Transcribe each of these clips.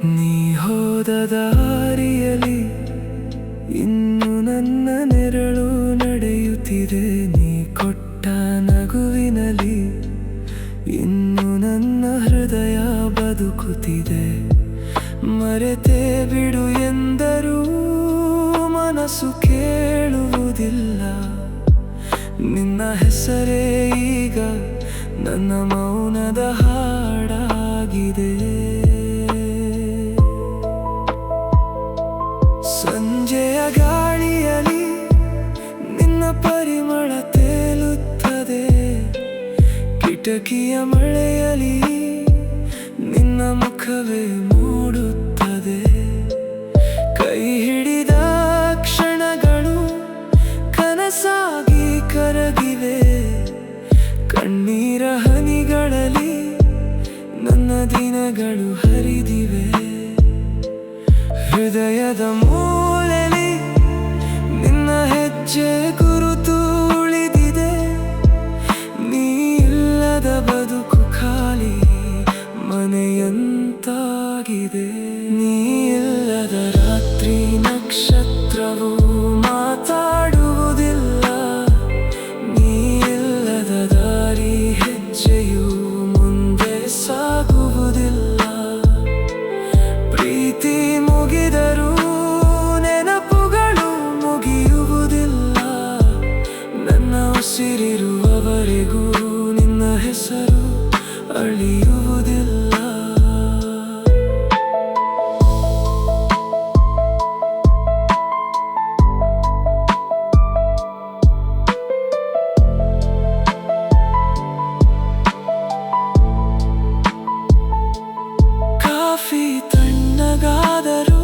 ನೀ ಹೋದ ದಾರಿಯಲ್ಲಿ ಇನ್ನು ನನ್ನ ನೆರಳು ನಡೆಯುತ್ತಿದೆ. ನೀ ಕೊಟ್ಟ ನಗುವಿನಲ್ಲಿ ಇನ್ನು ನನ್ನ ಹೃದಯ ಬದುಕುತ್ತಿದೆ. ಮರೆತೇ ಬಿಡು ಎಂದರೂ ಮನಸ್ಸು ಕೇಳುವುದಿಲ್ಲ. ನಿನ್ನ ಹೆಸರೇ ಈಗ ನನ್ನ ಮೌನದ ಹಾಡಾಗಿದೆ. ಸಂಜೆಯ ಗಾಳಿಯಲ್ಲಿ ನಿನ್ನ ಪರಿಮಳ ತೇಲುತ್ತದೆ. ಕಿಟಕಿಯ ಮಳೆಯಲ್ಲಿ ನಿನ್ನ ಮುಖವೇ ಮೂಡುತ್ತದೆ. ಕೈ ಹಿಡಿದ ಕ್ಷಣಗಳು ಕನಸಾಗಿ ಕರಗಿವೆ. ಕಣ್ಣೀರ ಹನಿಗಳಲ್ಲಿ ನನ್ನ ದಿನಗಳು ಹರಿದಿವೆ. ಹೃದಯದ ಮೂಲೆಯಲ್ಲಿ ನಿನ್ನ ಹೆಜ್ಜೆ ಗುರುತು ಉಳಿದಿದೆ. ನೀ ಇಲ್ಲದ ಬದುಕು ಖಾಲಿ ಮನೆಯಂತಾಗಿದೆ. ನೀ ಇಲ್ಲದ ರಾತ್ರಿ ನಕ್ಷತ್ರವು ಮಾತಾಡುವುದಿಲ್ಲ. ನೀ ಇಲ್ಲದ ದಾರಿ ಹೆಜ್ಜೆಯು ಮುಂದೆ ಸಾಗುವುದಿಲ್ಲ. ಪ್ರೀತಿ ಮುಗಿದರೂ ನೆನಪುಗಳು ಮುಗಿಯುವುದಿಲ್ಲ. ನನ್ನ ಉಸಿರಿರುವವರೆಗೂ ನಿನ್ನ ಹೆಸರು ಅಳಿಯುವುದಿಲ್ಲ. ಕಾಫಿ ತಣ್ಣಗಾದರೂ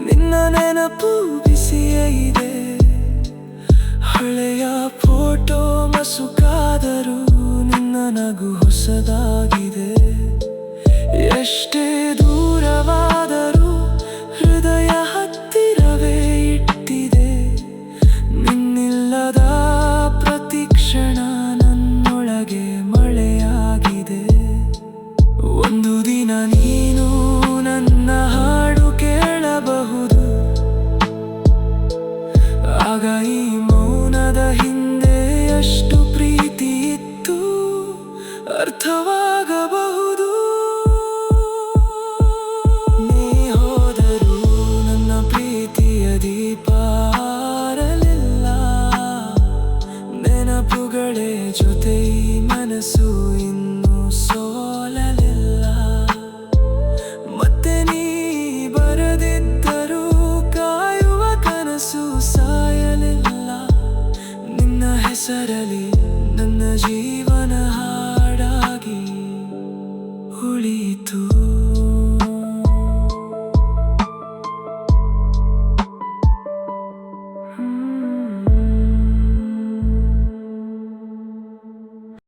ನಿನ್ನ ನೆನಪು ಬಿಸಿಯೇ ಇದೆ. ಹಳೆಯ ಫೋಟೋ ಮಸುಕಾದರೂ ನಿನ್ನ ನಗು ಹೊಸದಾಗಿದೆ. ಎಷ್ಟೇ ದೂರವಾದರೂ ಹೃದಯ ಹತ್ತಿರವೇ ಇಟ್ಟಿದೆ. ನಿನ್ನಿಲ್ಲದ ಪ್ರತಿ ಕ್ಷಣ ನನ್ನೊಳಗೆ ಮಳೆಯಾಗಿದೆ. ಒಂದು ದಿನ ನೀನು ನನ್ನ ಹಾಡು ಕೇಳಬಹುದು. ಆಗ ಈ ಮೌನದ ಹಿಂದೆ ಎಷ್ಟು ಪ್ರೀತಿ ಇತ್ತು ಅರ್ಥವಾಗಬಹುದು. ನೀ ಹೋದರೂ ನನ್ನ ಪ್ರೀತಿಯ ದೀಪ ಆರಲಿಲ್ಲ. ನೆನಪುಗಳೇ ಜೊತೆ ಈ ಮನಸ್ಸು ಇನ್ನೂ ಸೋಲಲಿಲ್ಲ. ಮತ್ತೆ ನೀ ಬರದಿದ್ದರೂ ಕಾಯುವ ಕನಸು ಸಾಯಲಿಲ್ಲ. ನಿನ್ನ ಹೆಸರಲ್ಲಿ